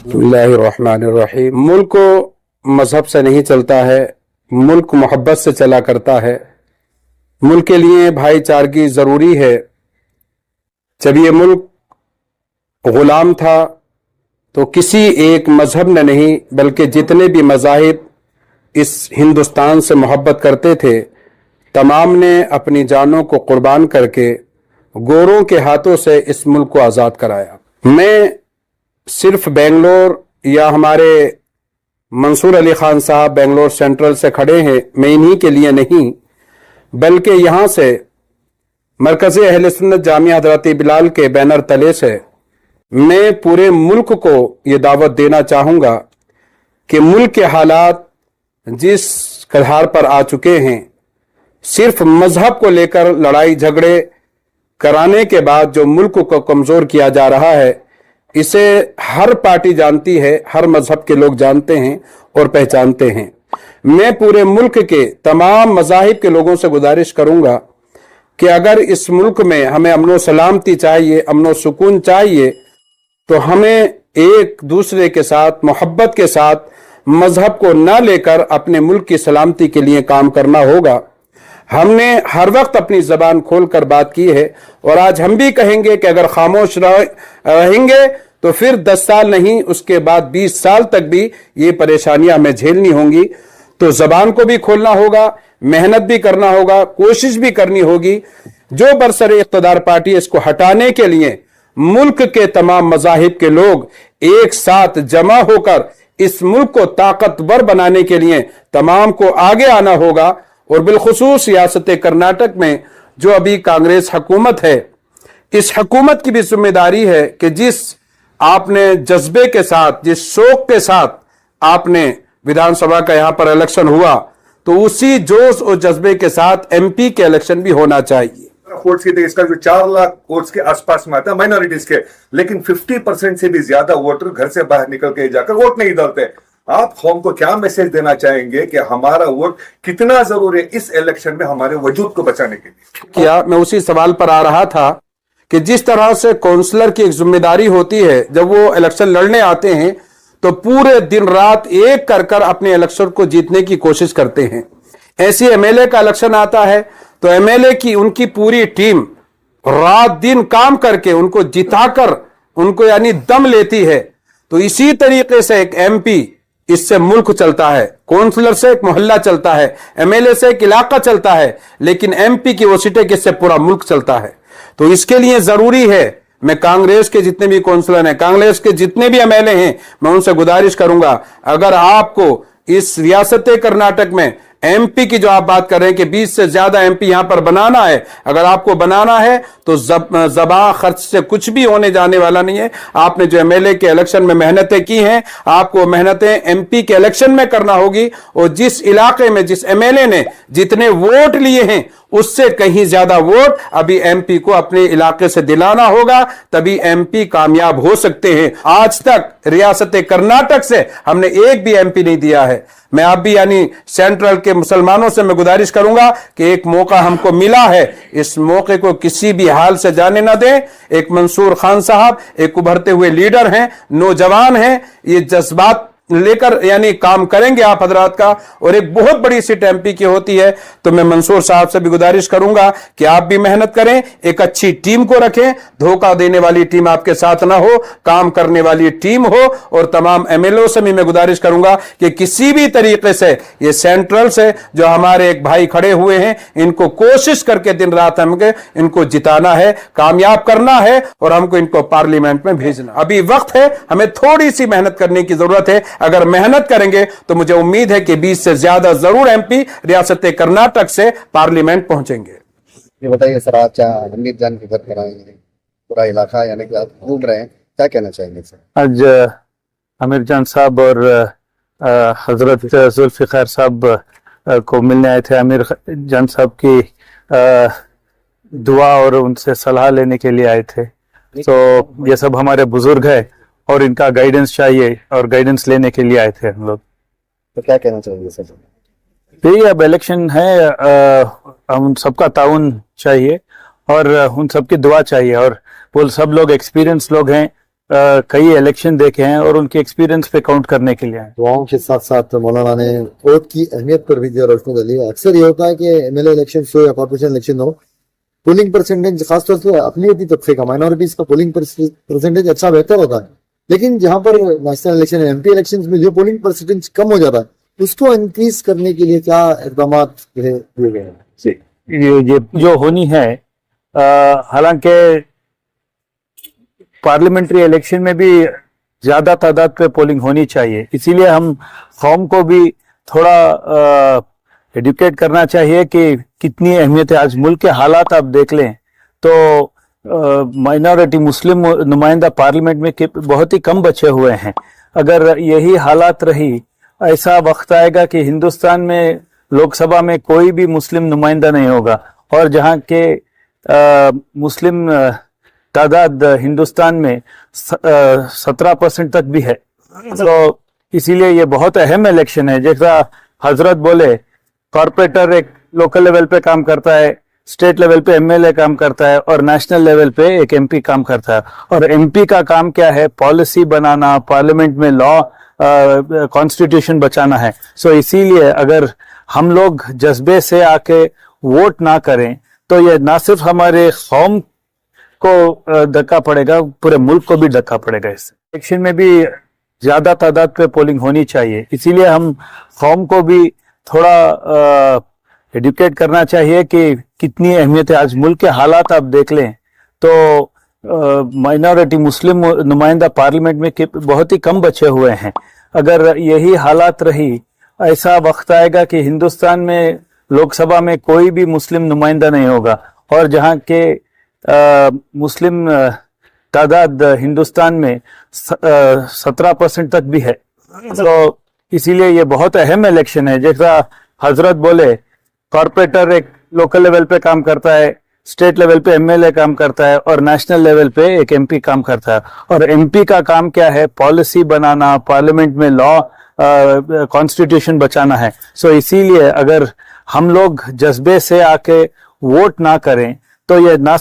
बिस्मिल्लाहिर्रहमानिर्रहीम। मुल्क को मजहब से नहीं चलता है, मुल्क मोहब्बत से चला करता है। मुल्क के लिए भाईचारगी जरूरी है। जब ये मुल्क गुलाम था तो किसी एक मजहब ने नहीं बल्कि जितने भी मजाहिब इस हिंदुस्तान से मोहब्बत करते थे तमाम ने अपनी जानों को कुर्बान करके गोरों के हाथों से इस मुल्क को आज़ाद कराया। मैं सिर्फ बेंगलोर या हमारे मंसूर अली खान साहब बेंगलोर सेंट्रल से खड़े हैं, मैं इन्हीं के लिए नहीं बल्कि यहाँ से मरकज़ अहले सुन्नत जामिया हज़रत बिलाल के बैनर तले से मैं पूरे मुल्क को ये दावत देना चाहूँगा कि मुल्क के हालात जिस कगार पर आ चुके हैं, सिर्फ मजहब को लेकर लड़ाई झगड़े कराने के बाद जो मुल्क को कमज़ोर किया जा रहा है, इसे हर पार्टी जानती है, हर मजहब के लोग जानते हैं और पहचानते हैं। मैं पूरे मुल्क के तमाम मजाहिब के लोगों से गुजारिश करूंगा कि अगर इस मुल्क में हमें अमन सलामती चाहिए, अमन सुकून चाहिए, तो हमें एक दूसरे के साथ मोहब्बत के साथ मजहब को न लेकर अपने मुल्क की सलामती के लिए काम करना होगा। हमने हर वक्त अपनी जबान खोलकर बात की है और आज हम भी कहेंगे कि अगर खामोश रहेंगे तो फिर 10 साल नहीं, उसके बाद 20 साल तक भी ये परेशानियां हमें झेलनी होंगी। तो जबान को भी खोलना होगा, मेहनत भी करना होगा, कोशिश भी करनी होगी। जो बरसरे इख्तिदार पार्टी इसको हटाने के लिए मुल्क के तमाम मजाहिब के लोग एक साथ जमा होकर इस मुल्क को ताकतवर बनाने के लिए तमाम को आगे आना होगा। और बिलखुसूस रियासत कर्नाटक में जो अभी कांग्रेस हुकूमत है, इस हुकूमत की भी जिम्मेदारी है कि जिस आपने जज्बे के साथ, जिस शौक के साथ आपने विधानसभा का यहां पर इलेक्शन हुआ, तो उसी जोश और जज्बे के साथ एमपी के इलेक्शन भी होना चाहिए। वोट्स की इसका जो 4 लाख वोट्स के आसपास में आता है माइनॉरिटीज के, लेकिन 50% से भी ज्यादा वोटर घर से बाहर निकल के जाकर वोट नहीं डालते। आप कौम को क्या मैसेज देना चाहेंगे कि हमारा वोट कितना जरूरी है इस इलेक्शन में हमारे वजूद को बचाने के लिए? क्या मैं उसी सवाल पर आ रहा था कि जिस तरह से काउंसलर की एक जिम्मेदारी होती है, जब वो इलेक्शन लड़ने आते हैं तो पूरे दिन रात एक कर कर अपने इलेक्शन को जीतने की कोशिश करते हैं। ऐसी एमएलए का इलेक्शन आता है तो एमएलए की उनकी पूरी टीम रात दिन काम करके उनको जिताकर उनको यानी दम लेती है। तो इसी तरीके से एक एमपी, इससे मुल्क चलता है, काउंसलर से एक मोहल्ला चलता है, एमएलए से एक इलाका चलता है, लेकिन एमपी की वो सीटें किससे पूरा मुल्क चलता है। तो इसके लिए जरूरी है, मैं कांग्रेस के जितने भी काउंसलर हैं, कांग्रेस के जितने भी एमएलए हैं, मैं उनसे गुजारिश करूंगा, अगर आपको इस रियासत कर्नाटक में एमपी की जो आप बात कर रहे हैं कि 20 से ज्यादा एमपी यहां पर बनाना है, अगर आपको बनाना है तो जबां खर्च से कुछ भी होने जाने वाला नहीं है। आपने जो एमएलए के इलेक्शन में मेहनतें की हैं, आपको मेहनतें एमपी के इलेक्शन में करना होगी। और जिस इलाके में जिस एमएलए ने जितने वोट लिए हैं उससे कहीं ज्यादा वोट अभी एमपी को अपने इलाके से दिलाना होगा, तभी एमपी कामयाब हो सकते हैं। आज तक रियासत कर्नाटक से हमने एक भी एमपी नहीं दिया है। मैं आप भी यानी सेंट्रल के मुसलमानों से मैं गुजारिश करूंगा कि एक मौका हमको मिला है, इस मौके को किसी भी हाल से जाने ना दें। एक मंसूर खान साहब एक उभरते हुए लीडर हैं, नौजवान हैं, ये जज्बात लेकर यानी काम करेंगे आप हजरात का, और एक बहुत बड़ी सीट एमपी की होती है। तो मैं मंसूर साहब से भी गुजारिश करूंगा कि आप भी मेहनत करें, एक अच्छी टीम को रखें, धोखा देने वाली टीम आपके साथ ना हो, काम करने वाली टीम हो। और तमाम एमएलए से भी मैं गुजारिश करूंगा कि किसी भी तरीके से ये सेंट्रल से जो हमारे एक भाई खड़े हुए हैं, इनको कोशिश करके दिन रात हमको इनको जिताना है, कामयाब करना है और हमको इनको पार्लियामेंट में भेजना। अभी वक्त है, हमें थोड़ी सी मेहनत करने की जरूरत है। अगर मेहनत करेंगे तो मुझे उम्मीद है कि 20 से ज्यादा जरूर एमपी रियासत कर्नाटक से पार्लियामेंट पहुंचेंगे। ये बताइए सर, आप हमीद जान के घर पर आए हैं, पूरा इलाका यानी कि आप घूम रहे हैं, क्या कहना चाहेंगे सर? आज आमिर जान साहब और हजरत जुल्फिकार साहब को मिलने आए थे। आमिर जान साहब की दुआ और उनसे सलाह लेने के लिए आए थे। तो ये सब हमारे बुजुर्ग है और इनका गाइडेंस चाहिए और गाइडेंस लेने के लिए आए थे हम लोग। तो क्या कहना चाहिए सर? यही अब इलेक्शन है, हम सबका ताउन चाहिए और उन सबकी दुआ चाहिए। और वो सब लोग एक्सपीरियंस लोग हैं, कई इलेक्शन देखे हैं और उनके एक्सपीरियंस पे काउंट करने के लिए आए। दुआओं के साथ साथ मौलाना ने वोट की अहमियत पर भी जो रोशनी डाली है। अक्सर ये होता है कि एमएलए इलेक्शन हो या कॉर्पोरेशन इलेक्शन हो, पोलिंग परसेंटेज खासतौर से अपनी तबके का, माइनॉरिटीज का पोलिंग परसेंटेज अच्छा बेहतर होता है, लेकिन जहां पर नेशनल इलेक्शन एमपी इलेक्शन में जो पोलिंग परसेंटेज कम हो जाता है, उसको इंक्रीज करने के लिए क्या इकदाम दिए गए हैं? ये जो होनी है, हालांकि पार्लियामेंट्री इलेक्शन में भी ज्यादा तादाद पे पोलिंग होनी चाहिए, इसीलिए हम कौम को भी थोड़ा एडुकेट करना चाहिए कि कितनी अहमियत है। आज मुल्क के हालात आप देख लें तो माइनॉरिटी मुस्लिम नुमाइंदा पार्लियामेंट में बहुत ही कम बचे हुए हैं। अगर यही हालात रही, ऐसा वक्त आएगा कि हिंदुस्तान में लोकसभा में कोई भी मुस्लिम नुमाइंदा नहीं होगा, और जहां के मुस्लिम तादाद हिंदुस्तान में 17% तक भी है। तो इसीलिए ये बहुत अहम इलेक्शन है। जैसा हजरत बोले, कॉर्पोरेटर एक लोकल लेवल पे काम करता है, स्टेट लेवल पे एमएलए काम करता है, और नेशनल लेवल पे एक एमपी काम करता है। और एमपी का काम क्या है? पॉलिसी बनाना, पार्लियामेंट में लॉ कॉन्स्टिट्यूशन बचाना है। सो इसीलिए अगर हम लोग जज्बे से आके वोट ना करें तो ये ना सिर्फ हमारे कौम को धक्का पड़ेगा, पूरे मुल्क को भी धक्का पड़ेगा। इससे इलेक्शन में भी ज्यादा तादाद पे पोलिंग होनी चाहिए, इसीलिए हम कौम को भी थोड़ा एडुकेट करना चाहिए कि कितनी अहमियत है। आज मुल्क के हालात आप देख लें तो माइनॉरिटी मुस्लिम नुमाइंदा पार्लियामेंट में बहुत ही कम बचे हुए हैं। अगर यही हालात रही, ऐसा वक्त आएगा कि हिंदुस्तान में लोकसभा में कोई भी मुस्लिम नुमाइंदा नहीं होगा, और जहां के मुस्लिम तादाद हिंदुस्तान में 17% तक भी है। तो इसीलिए ये बहुत अहम इलेक्शन है। जैसा हजरत बोले, कॉर्पोरेटर एक लोकल लेवल पे काम करता है, स्टेट लेवल पे एमएलए काम करता है, और नेशनल लेवल पे एक एमपी काम करता है। और एमपी का काम क्या है? पॉलिसी बनाना, पार्लियामेंट में लॉ कॉन्स्टिट्यूशन बचाना है। सो इसीलिए अगर हम लोग जज्बे से आके वोट ना करें तो ये ना